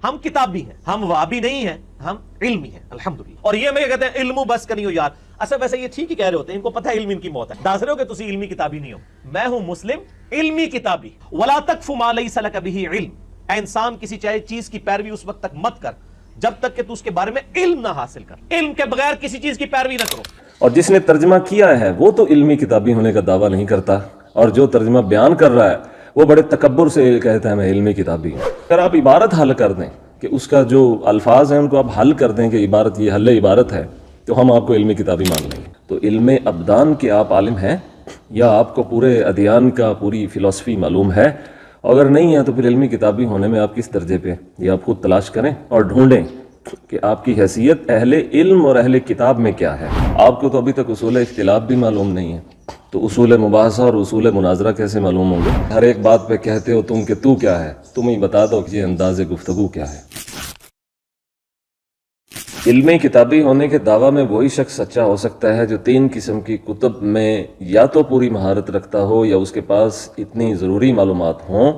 ہم کتابی ہیں، ہم وابی نہیں ہیں، ہم علمی ہیں الحمدللہ. اور یہ میں کہتے ہیں علم بس کا نہیں ہو یار. اصل ویسے یہ ٹھیک ہی کہہ رہے ہوتے ہیں، ان کو پتہ ہے علم ان کی موت ہے. دس رہے ہو کہ تسی علمی کتابی نہیں ہو. میں ہوں مسلم علمی کتابی. ولا تقف ما لیس لک به علم. اے انسان کسی چاہے چیز کی پیروی اس وقت تک مت کر جب تک کہ تو اس کے بارے میں علم نہ حاصل کر. علم کے بغیر کسی چیز کی پیروی نہ کرو. اور جس نے ترجمہ کیا ہے وہ تو علمی کتابی ہونے کا دعویٰ نہیں کرتا، اور جو ترجمہ بیان کر رہا ہے وہ بڑے تکبر سے کہتا ہے میں علمی کتابی ہوں. اگر آپ عبارت حل کر دیں کہ اس کا جو الفاظ ہیں ان کو آپ حل کر دیں کہ عبارت یہ حل عبارت ہے، تو ہم آپ کو علمی کتابی مان لیں گے. تو علم ابدان کے آپ عالم ہیں یا آپ کو پورے ادیان کا پوری فلسفی معلوم ہے؟ اگر نہیں ہے تو پھر علمی کتابی ہونے میں آپ کس درجے پہ، یہ آپ خود تلاش کریں اور ڈھونڈیں کہ آپ کی حیثیت اہل علم اور اہل کتاب میں کیا ہے. آپ کو تو ابھی تک اصول اختلاف بھی معلوم نہیں ہے، تو اصول مباحثہ اور اصول مناظرہ کیسے معلوم ہوں گے؟ ہر ایک بات پہ کہتے ہو تم کہ تو کیا ہے، تم ہی بتا دو کہ یہ انداز گفتگو کیا ہے. علم کتابی ہونے کے دعویٰ میں وہی شخص سچا ہو سکتا ہے جو 3 قسم کی کتب میں یا تو پوری مہارت رکھتا ہو یا اس کے پاس اتنی ضروری معلومات ہوں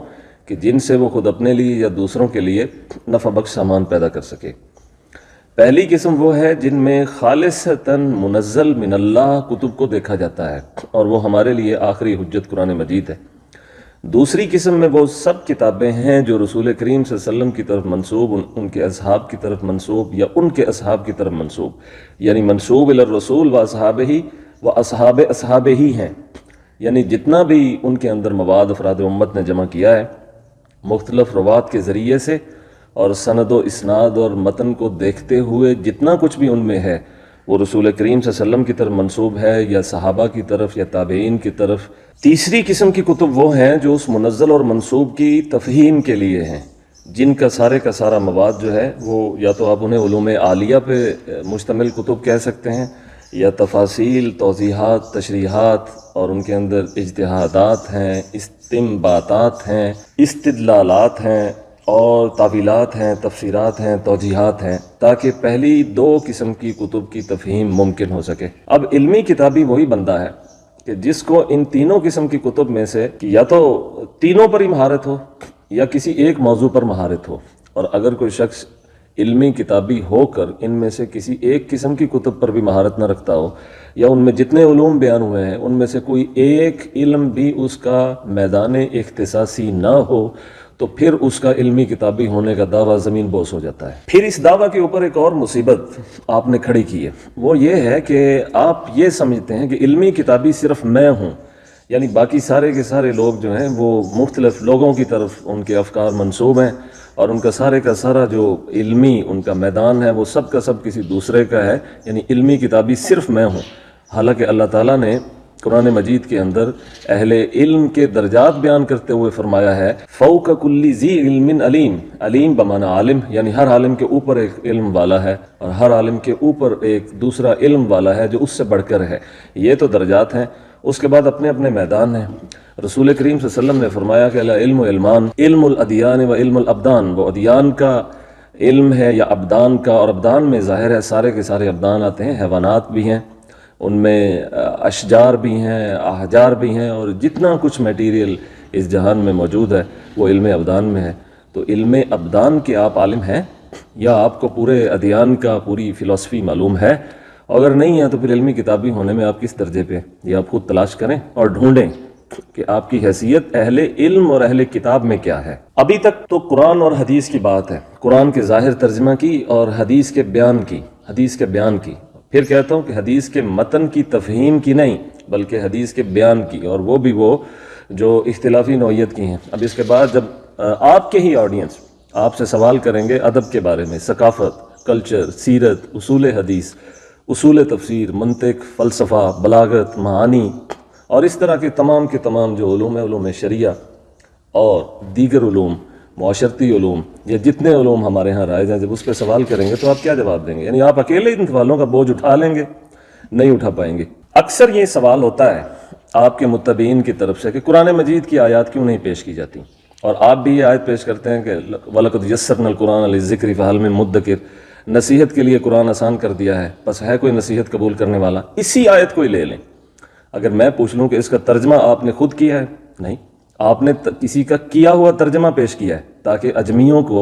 کہ جن سے وہ خود اپنے لیے یا دوسروں کے لیے نفع بخش سامان پیدا کر سکے. پہلی قسم وہ ہے جن میں خالصتاً منزل من اللہ کتب کو دیکھا جاتا ہے اور وہ ہمارے لیے آخری حجت قرآن مجید ہے. دوسری قسم میں وہ سب کتابیں ہیں جو رسول کریم صلی اللہ علیہ وسلم کی طرف منسوب، ان کے اصحاب کی طرف منسوب یا ان کے اصحاب کی طرف منسوب، یعنی منسوب الی الرسول و اصحابہ و اصحاب اصحابہ ہی ہیں. یعنی جتنا بھی ان کے اندر مواد افراد امت نے جمع کیا ہے مختلف روات کے ذریعے سے اور سند و اسناد اور متن کو دیکھتے ہوئے جتنا کچھ بھی ان میں ہے وہ رسول کریم صلی اللہ علیہ وسلم کی طرف منسوب ہے یا صحابہ کی طرف یا تابعین کی طرف. تیسری قسم کی کتب وہ ہیں جو اس منزل اور منسوب کی تفہیم کے لیے ہیں، جن کا سارا مواد جو ہے وہ یا تو آپ انہیں علوم عالیہ پہ مشتمل کتب کہہ سکتے ہیں یا تفاصیل، توضیحات، تشریحات، اور ان کے اندر اجتہادات ہیں، استنباطات ہیں، استدلالات ہیں اور تعویلات ہیں، تفسیرات ہیں، توجیحات ہیں، تاکہ پہلی 2 قسم کی کتب کی تفہیم ممکن ہو سکے. اب علمی کتابی وہی بندہ ہے کہ جس کو ان تینوں قسم کی کتب میں سے یا تو تینوں پر ہی مہارت ہو یا کسی ایک موضوع پر مہارت ہو. اور اگر کوئی شخص علمی کتابی ہو کر ان میں سے کسی ایک قسم کی کتب پر بھی مہارت نہ رکھتا ہو یا ان میں جتنے علوم بیان ہوئے ہیں ان میں سے کوئی ایک علم بھی اس کا میدان اختصاصی نہ ہو تو پھر اس کا علمی کتابی ہونے کا دعویٰ زمین بوس ہو جاتا ہے. پھر اس دعویٰ کے اوپر ایک اور مصیبت آپ نے کھڑی کی ہے، وہ یہ ہے کہ آپ یہ سمجھتے ہیں کہ علمی کتابی صرف میں ہوں، یعنی باقی سارے کے سارے لوگ جو ہیں وہ مختلف لوگوں کی طرف ان کے افکار منسوب ہیں اور ان کا سارا جو علمی ان کا میدان ہے وہ سب کا سب کسی دوسرے کا ہے، یعنی علمی کتابی صرف میں ہوں. حالانکہ اللہ تعالیٰ نے قرآن مجید کے اندر اہل علم کے درجات بیان کرتے ہوئے فرمایا ہے فوق کل ذی علم علیم. علیم بمعنی عالم، یعنی ہر عالم کے اوپر ایک علم والا ہے اور ہر عالم کے اوپر ایک دوسرا علم والا ہے جو اس سے بڑھ کر ہے. یہ تو درجات ہیں. اس کے بعد اپنے اپنے میدان ہیں. رسول کریم صلی اللہ علیہ وسلم نے فرمایا کہ العلم علمان، علم الادیان و علم الابدان. وہ ادیان کا علم ہے یا ابدان کا، اور ابدان میں ظاہر ہے سارے کے سارے ابدان آتے ہیں، حیوانات بھی ہیں، ان میں اشجار بھی ہیں، احجار بھی ہیں، اور جتنا کچھ میٹیریل اس جہان میں موجود ہے وہ علم ابدان میں ہے. تو علم ابدان کے آپ عالم ہیں یا آپ کو پورے ادیان کا پوری فلسفی معلوم ہے؟ اگر نہیں ہے تو پھر علمی کتابی ہونے میں آپ کس درجے پہ، یہ آپ خود تلاش کریں اور ڈھونڈیں کہ آپ کی حیثیت اہل علم اور اہل کتاب میں کیا ہے. ابھی تک تو قرآن اور حدیث کی بات ہے، قرآن کے ظاہر ترجمہ کی اور حدیث کے بیان کی. پھر کہتا ہوں کہ حدیث کے متن کی تفہیم کی نہیں بلکہ حدیث کے بیان کی، اور وہ بھی وہ جو اختلافی نوعیت کی ہیں. اب اس کے بعد جب آپ کے ہی آڈینس آپ سے سوال کریں گے ادب کے بارے میں، ثقافت، کلچر، سیرت، اصول حدیث، اصول تفسیر، منطق، فلسفہ، بلاغت، معانی اور اس طرح کے تمام جو علوم ہیں، علوم شریعہ اور دیگر علوم، معاشرتی علوم، یا جتنے علوم ہمارے ہاں رائج ہیں، جب اس پہ سوال کریں گے تو آپ کیا جواب دیں گے؟ یعنی آپ اکیلے ان سوالوں کا بوجھ اٹھا لیں گے؟ نہیں اٹھا پائیں گے. اکثر یہ سوال ہوتا ہے آپ کے متبعین کی طرف سے کہ قرآن مجید کی آیات کیوں نہیں پیش کی جاتی، اور آپ بھی یہ آیت پیش کرتے ہیں کہ وَلَقَدْ يَسَّرْنَا الْقُرْآنَ لِلذِّكْرِ فَهَلْ مِن مُدَّكِرٍ، نصیحت کے لیے قرآن آسان کر دیا ہے، بس ہے کوئی نصیحت قبول کرنے والا؟ اسی آیت کو ہی لے لیں. اگر میں پوچھ لوں کہ اس کا ترجمہ آپ نے خود کیا ہے، نہیں، آپ نے کسی کا کیا ہوا ترجمہ پیش کیا ہے تاکہ اجمیوں کو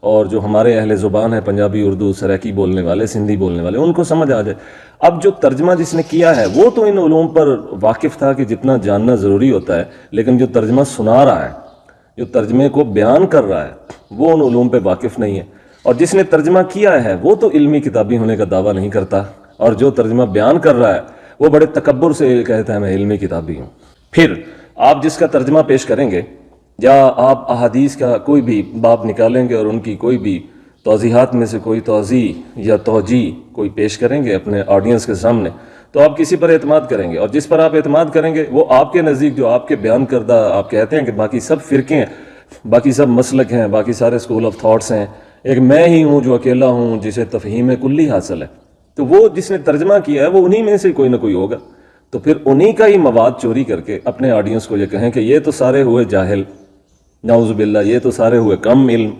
اور جو ہمارے اہل زبان ہیں پنجابی، اردو، سرائکی بولنے والے، سندھی بولنے والے، ان کو سمجھ آ جائے۔ اب جو ترجمہ جس نے کیا ہے وہ تو ان علوم پر واقف تھا کہ جتنا جاننا ضروری ہوتا ہے، لیکن جو ترجمہ سنا رہا ہے، جو ترجمے کو بیان کر رہا ہے، وہ ان علوم پہ واقف نہیں ہے۔ اور جس نے ترجمہ کیا ہے وہ تو علمی کتابی ہونے کا دعویٰ نہیں کرتا، اور جو ترجمہ بیان کر رہا ہے وہ بڑے تکبر سے کہتا ہے میں علمی کتابی ہوں۔ پھر آپ جس کا ترجمہ پیش کریں گے، یا آپ احادیث کا کوئی بھی باب نکالیں گے اور ان کی کوئی بھی توضیحات میں سے کوئی توضیح یا توجیہ کوئی پیش کریں گے اپنے آڈینس کے سامنے، تو آپ کسی پر اعتماد کریں گے، اور جس پر آپ اعتماد کریں گے وہ آپ کے نزدیک جو آپ کے بیان کردہ، آپ کہتے ہیں کہ باقی سب فرقے ہیں، باقی سب مسلک ہیں، باقی سارے اسکول آف تھاٹس ہیں، ایک میں ہی ہوں جو اکیلا ہوں جسے تفہیم کلی حاصل ہے، تو وہ جس نے ترجمہ کیا ہے وہ انہی میں سے کوئی نہ کوئی ہوگا۔ تو پھر انہی کا ہی مواد چوری کر کے اپنے آڈینس کو یہ کہیں کہ یہ تو سارے ہوئے جاہل، نعوذ باللہ، یہ تو سارے ہوئے کم علم،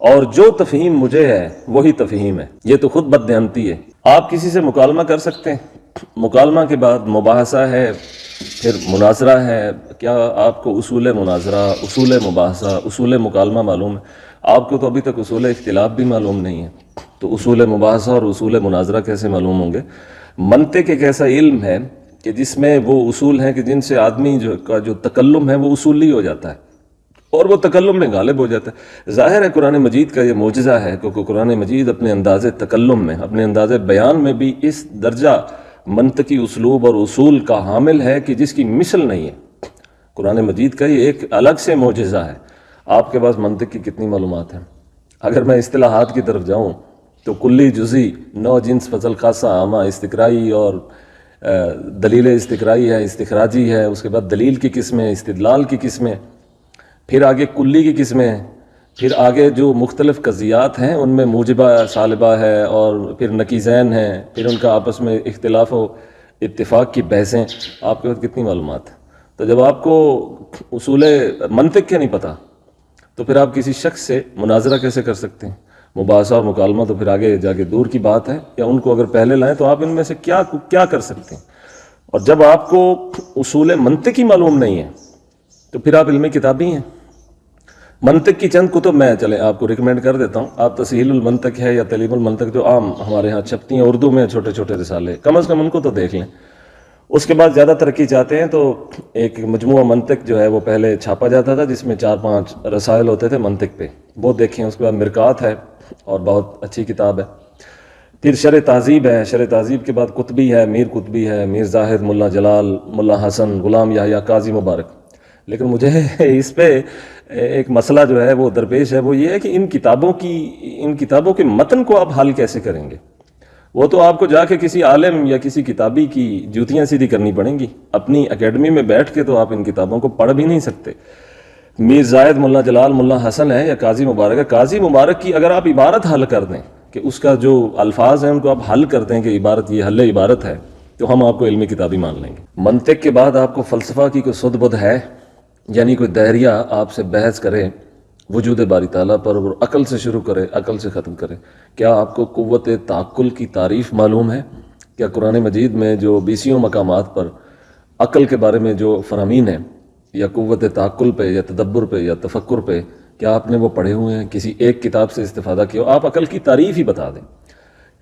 اور جو تفہیم مجھے ہے وہی تفہیم ہے، یہ تو خود بددیانتی ہے۔ آپ کسی سے مکالمہ کر سکتے ہیں، مکالمہ کے بعد مباحثہ ہے، پھر مناظرہ ہے۔ کیا آپ کو اصول مناظرہ، اصول مباحثہ، اصول مکالمہ معلوم ہے؟ آپ کو تو ابھی تک اصول اختلاف بھی معلوم نہیں ہے، تو اصول مباحثہ اور اصول مناظرہ کیسے معلوم ہوں گے؟ منطق ایک ایسا علم ہے کہ جس میں وہ اصول ہیں کہ جن سے آدمی کا جو تکلم ہے وہ اصولی ہو جاتا ہے، اور وہ تکلم میں غالب ہو جاتا ہے۔ ظاہر ہے قرآن مجید کا یہ معجزہ ہے، کیونکہ قرآن مجید اپنے انداز تکلم میں، اپنے انداز بیان میں بھی اس درجہ منطقی اسلوب اور اصول کا حامل ہے کہ جس کی مثل نہیں ہے۔ قرآن مجید کا یہ ایک الگ سے معجزہ ہے۔ آپ کے پاس منطق کی کتنی معلومات ہیں؟ اگر میں اصطلاحات کی طرف جاؤں تو کلی، جزئی، نوع، جنس، فصل، خاصہ، عامہ، استقرائی اور دلیل استقرائی ہے، استخراجی ہے، اس کے بعد دلیل کی قسمیں، استدلال کی قسمیں، پھر آگے کلی کی قسمیں ہیں، پھر آگے جو مختلف قضیات ہیں ان میں موجبہ، سالبہ ہے، اور پھر نقیضین ہیں، پھر ان کا آپس میں اختلاف و اتفاق کی بحثیں۔ آپ کے پاس کتنی معلومات ہیں؟ تو جب آپ کو اصول منطق کے نہیں پتہ تو پھر آپ کسی شخص سے مناظرہ کیسے کر سکتے ہیں؟ مباحثہ اور مکالمہ تو پھر آگے جا کے دور کی بات ہے، یا ان کو اگر پہلے لائیں تو آپ ان میں سے کیا کر سکتے ہیں؟ اور جب آپ کو اصول منطق ہی معلوم نہیں ہے تو پھر آپ علمی کتابی ہیں۔ منطق کی چند کتب میں چلیں آپ کو ریکمینڈ کر دیتا ہوں۔ آپ تسہیل المنطق ہے یا تعلیم المنطق جو عام ہمارے ہاں چھپتی ہیں اردو میں، چھوٹے چھوٹے رسالے، کم از کم ان کو تو دیکھ لیں۔ اس کے بعد زیادہ ترقی چاہتے ہیں تو ایک مجموعہ منطق جو ہے وہ پہلے چھاپا جاتا تھا، جس میں 4-5 رسائل ہوتے تھے منطق پہ، وہ دیکھیں۔ اس کے بعد مرکات ہے اور بہت اچھی کتاب ہے۔ پھر شرح تہذیب ہے، شرح تہذیب کے بعد قطبی ہے، میر قطبی ہے، میر زاہد، ملا جلال، ملا حسن، غلام یحییٰ، قاضی مبارک۔ لیکن مجھے اس پہ ایک مسئلہ جو ہے وہ درپیش ہے، وہ یہ ہے کہ ان کتابوں کے متن کو آپ حل کیسے کریں گے؟ وہ تو آپ کو جا کے کسی عالم یا کسی کتابی کی جوتیاں سیدھی کرنی پڑیں گی، اپنی اکیڈمی میں بیٹھ کے تو آپ ان کتابوں کو پڑھ بھی نہیں سکتے۔ میر زاہد، ملا جلال، ملا حسن ہے یا قاضی مبارک ہے، قاضی مبارک کی اگر آپ عبارت حل کر دیں کہ اس کا جو الفاظ ہیں ان کو آپ حل کر دیں کہ عبارت یہ حل عبارت ہے، تو ہم آپ کو علمی کتابی مان لیں گے۔ منطق کے بعد آپ کو فلسفہ کی کوئی سدھ بدھ ہے؟ یعنی کوئی دہریہ آپ سے بحث کرے وجود باری تعالیٰ پر اور عقل سے شروع کرے، عقل سے ختم کرے۔ کیا آپ کو قوت تعقل کی تعریف معلوم ہے؟ کیا قرآن مجید میں جو 20 مقامات پر عقل کے بارے میں جو فرامین ہیں، یا قوت تعقل پہ یا تدبر پہ یا تفکر پہ، کیا آپ نے وہ پڑھے ہوئے ہیں؟ کسی ایک کتاب سے استفادہ کیا ہو؟ آپ عقل کی تعریف ہی بتا دیں۔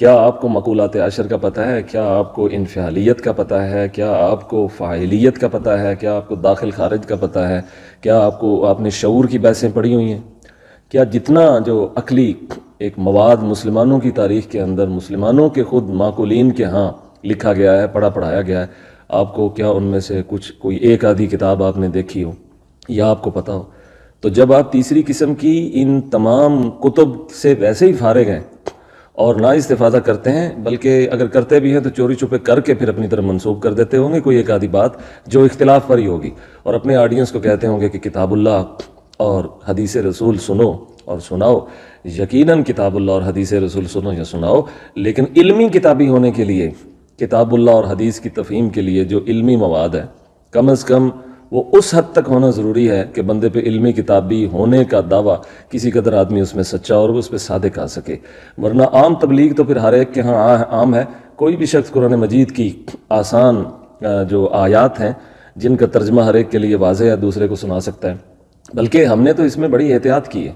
کیا آپ کو مقولات عشر کا پتہ ہے؟ کیا آپ کو انفعالیت کا پتہ ہے؟ کیا آپ کو فاعلیت کا پتہ ہے؟ کیا آپ کو داخل خارج کا پتہ ہے؟ کیا آپ نے شعور کی بحثیں پڑھی ہوئی ہیں؟ کیا جتنا جو عقلی ایک مواد مسلمانوں کی تاریخ کے اندر، مسلمانوں کے خود معقولین کے ہاں لکھا گیا ہے، پڑھایا گیا ہے، آپ کو کیا ان میں سے کوئی ایک آدھی کتاب آپ نے دیکھی ہو یا آپ کو پتہ ہو؟ تو جب آپ تیسری قسم کی ان تمام کتب سے ویسے ہی فارغ ہیں اور نہ استفادہ کرتے ہیں، بلکہ اگر کرتے بھی ہیں تو چوری چھپے کر کے پھر اپنی طرف منسوب کر دیتے ہوں گے کوئی ایک آدھی بات جو اختلاف پر ہی ہوگی، اور اپنے آڈینس کو کہتے ہوں گے کہ کتاب اللہ اور حدیث رسول سنو اور سناؤ، یقیناً کتاب اللہ اور حدیث رسول سنو یا سناؤ، لیکن علمی کتابی ہونے کے لیے، کتاب اللہ اور حدیث کی تفہیم کے لیے جو علمی مواد ہے، کم از کم وہ اس حد تک ہونا ضروری ہے کہ بندے پہ علمی کتابی ہونے کا دعویٰ کسی قدر آدمی اس میں سچا اور اس پہ صادق آ سکے، ورنہ عام تبلیغ تو پھر ہر ایک کے ہاں عام ہے۔ کوئی بھی شخص قرآن مجید کی آسان جو آیات ہیں جن کا ترجمہ ہر ایک کے لیے واضح ہے دوسرے کو سنا سکتا ہے، بلکہ ہم نے تو اس میں بڑی احتیاط کی ہے۔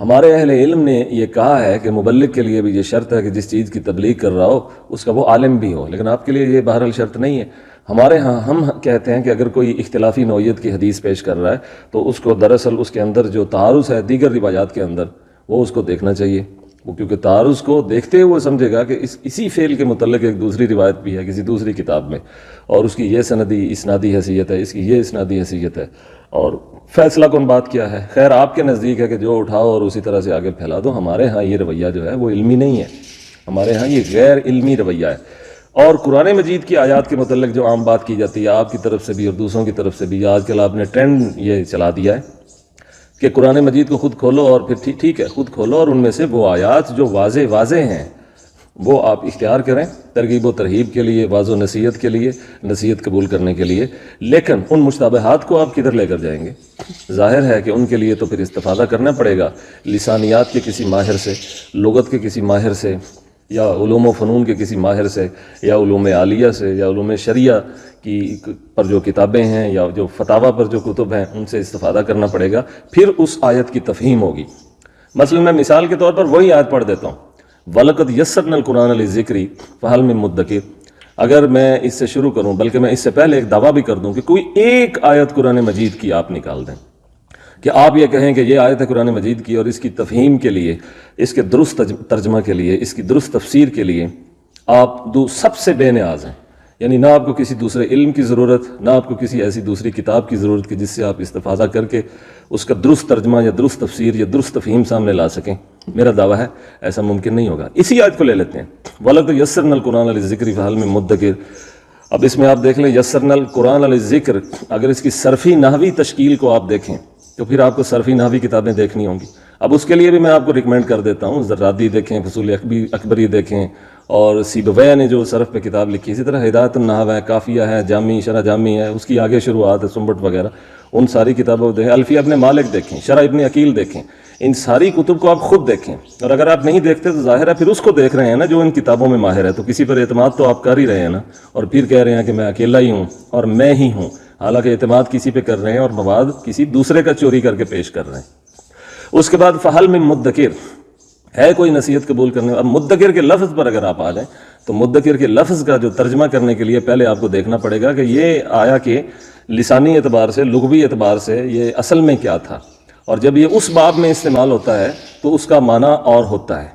ہمارے اہل علم نے یہ کہا ہے کہ مبلغ کے لیے بھی یہ شرط ہے کہ جس چیز کی تبلیغ کر رہا ہو اس کا وہ عالم بھی ہو، لیکن آپ کے لیے یہ بہرحال شرط نہیں ہے۔ ہمارے ہاں ہم کہتے ہیں کہ اگر کوئی اختلافی نوعیت کی حدیث پیش کر رہا ہے تو اس کو دراصل اس کے اندر جو تعارض ہے دیگر روایات کے اندر وہ اس کو دیکھنا چاہیے، وہ کیونکہ تعارض کو دیکھتے ہوئے سمجھے گا کہ اسی فعل کے متعلق ایک دوسری روایت بھی ہے کسی دوسری کتاب میں، اور اس کی یہ سندی اسنادی حیثیت ہے، اس کی یہ اسنادی حیثیت ہے، اور فیصلہ کن بات کیا ہے۔ خیر آپ کے نزدیک ہے کہ جو اٹھاؤ اور اسی طرح سے آگے پھیلا دو، ہمارے ہاں یہ رویہ جو ہے وہ علمی نہیں ہے، ہمارے ہاں یہ غیر علمی رویہ ہے۔ اور قرآن مجید کی آیات کے متعلق جو عام بات کی جاتی ہے آپ کی طرف سے بھی اور دوسروں کی طرف سے بھی، آج کل آپ نے ٹرینڈ یہ چلا دیا ہے کہ قرآن مجید کو خود کھولو اور پھر ٹھیک ہے خود کھولو اور ان میں سے وہ آیات جو واضح ہیں وہ آپ اختیار کریں ترغیب و ترہیب کے لیے، واضح و نصیحت کے لیے، نصیحت قبول کرنے کے لیے، لیکن ان مشتبہات کو آپ کدھر لے کر جائیں گے؟ ظاہر ہے کہ ان کے لیے تو پھر استفادہ کرنا پڑے گا لسانیات کے کسی ماہر سے، لغت کے کسی ماہر سے، یا علوم و فنون کے کسی ماہر سے، یا علوم عالیہ سے، یا علوم شریعہ کی پر جو کتابیں ہیں یا جو فتاویٰ پر جو کتب ہیں ان سے استفادہ کرنا پڑے گا، پھر اس آیت کی تفہیم ہوگی۔ مثلا میں مثال کے طور پر وہی آیت پڑھ دیتا ہوں، وَلَقَدْ يَسَّرْنَا الْقُرْآنَ لِلذِّكْرِ فَهَلْ مِن مُدَّكِرٍ۔ اگر میں اس سے شروع کروں، بلکہ میں اس سے پہلے ایک دعویٰ بھی کر دوں کہ کوئی ایک آیت قرآن مجید کی آپ نکال دیں، کہ آپ یہ کہیں کہ یہ آیت ہے قرآن مجید کی اور اس کی تفہیم کے لیے، اس کے درست ترجمہ کے لیے، اس کی درست تفسیر کے لیے آپ سب سے بے نیاز ہیں، یعنی نہ آپ کو کسی دوسرے علم کی ضرورت، نہ آپ کو کسی ایسی دوسری کتاب کی ضرورت کہ جس سے آپ استفادہ کر کے اس کا درست ترجمہ یا درست تفسیر یا درست تفہیم سامنے لا سکیں۔ میرا دعویٰ ہے ایسا ممکن نہیں ہوگا۔ اسی آیت کو لے لیتے ہیں، وَلَقَدْ يَسَّرْنَا الْقُرْآنَ لِلذِّكْرِ فَهَلْ مِن مُدَّكِرٍ۔ اب اس میں آپ دیکھ لیں یسرنا القرآن للذکر، اگر اس کی صرفی نحوی تشکیل کو آپ دیکھیں تو پھر آپ کو صرفی نحوی کتابیں دیکھنی ہوں گی۔ اب اس کے لیے بھی میں آپ کو ریکمینڈ کر دیتا ہوں، زرادی دیکھیں، فصول اکبری دیکھیں، اور سیبویہ نے جو صرف پہ کتاب لکھی، اسی طرح ہدایت النحو ہے، کافیہ ہے، جامی شرح جامی ہے، اس کی آگے شروعات ہے، سنبٹ وغیرہ، ان ساری کتابوں دیکھیں، الفیہ ابن مالک دیکھیں، شرح ابن عقیل دیکھیں، ان ساری کتب کو آپ خود دیکھیں، اور اگر آپ نہیں دیکھتے تو ظاہر ہے پھر اس کو دیکھ رہے ہیں نا جو ان کتابوں میں ماہر ہے، تو کسی پر اعتماد تو آپ کر ہی رہے ہیں نا، اور پھر کہہ رہے ہیں کہ میں اکیلا ہی ہوں اور میں ہی ہوں، حالانکہ اعتماد کسی پہ کر رہے ہیں اور مواد کسی دوسرے کا چوری کر کے پیش کر رہے ہیں۔ اس کے بعد فہل من مدکر، ہے کوئی نصیحت قبول کرنے؟ اب مدکر کے لفظ پر اگر آپ آ جائیں تو مدکر کے لفظ کا جو ترجمہ کرنے کے لیے پہلے آپ کو دیکھنا پڑے گا کہ یہ آیا کہ لسانی اعتبار سے، لغوی اعتبار سے یہ اصل میں کیا تھا، اور جب یہ اس باب میں استعمال ہوتا ہے تو اس کا معنی اور ہوتا ہے۔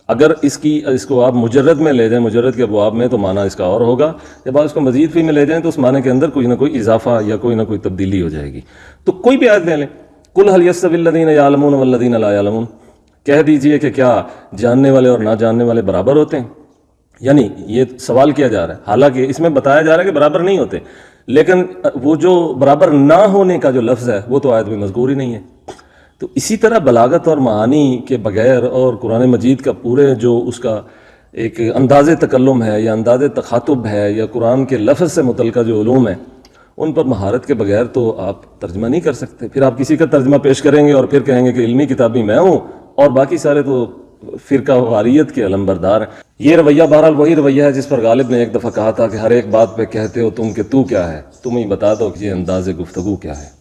اگر اس کو آپ مجرد میں لے جائیں، مجرد کے ابواب میں، تو معنی اس کا اور ہوگا، جب آپ اس کو مزید فی میں لے جائیں تو اس معنی کے اندر کوئی نہ کوئی اضافہ یا کوئی نہ کوئی تبدیلی ہو جائے گی۔ تو کوئی بھی آیت لے لیں، قُلْ هَلْ يَسْتَوِي الَّذِينَ يَعْلَمُونَ وَالَّذِينَ لَا يَعْلَمُونَ، کہہ دیجئے کہ کیا جاننے والے اور نہ جاننے والے برابر ہوتے ہیں؟ یعنی یہ سوال کیا جا رہا ہے، حالانکہ اس میں بتایا جا رہا ہے کہ برابر نہیں ہوتے، لیکن وہ جو برابر نہ ہونے کا جو لفظ ہے وہ تو آیت میں مذکور ہی نہیں ہے۔ تو اسی طرح بلاغت اور معانی کے بغیر اور قرآن مجید کا پورے جو اس کا ایک انداز تکلم ہے یا انداز تخاطب ہے یا قرآن کے لفظ سے متعلقہ جو علوم ہیں ان پر مہارت کے بغیر تو آپ ترجمہ نہیں کر سکتے۔ پھر آپ کسی کا ترجمہ پیش کریں گے اور پھر کہیں گے کہ علمی کتابی میں ہوں اور باقی سارے تو فرقہ واریت کے علم بردار ہیں۔ یہ رویہ بہرحال وہی رویہ ہے جس پر غالب نے ایک دفعہ کہا تھا کہ ہر ایک بات پہ کہتے ہو تم کہ تو کیا ہے، تم ہی بتا دو کہ یہ انداز گفتگو کیا ہے۔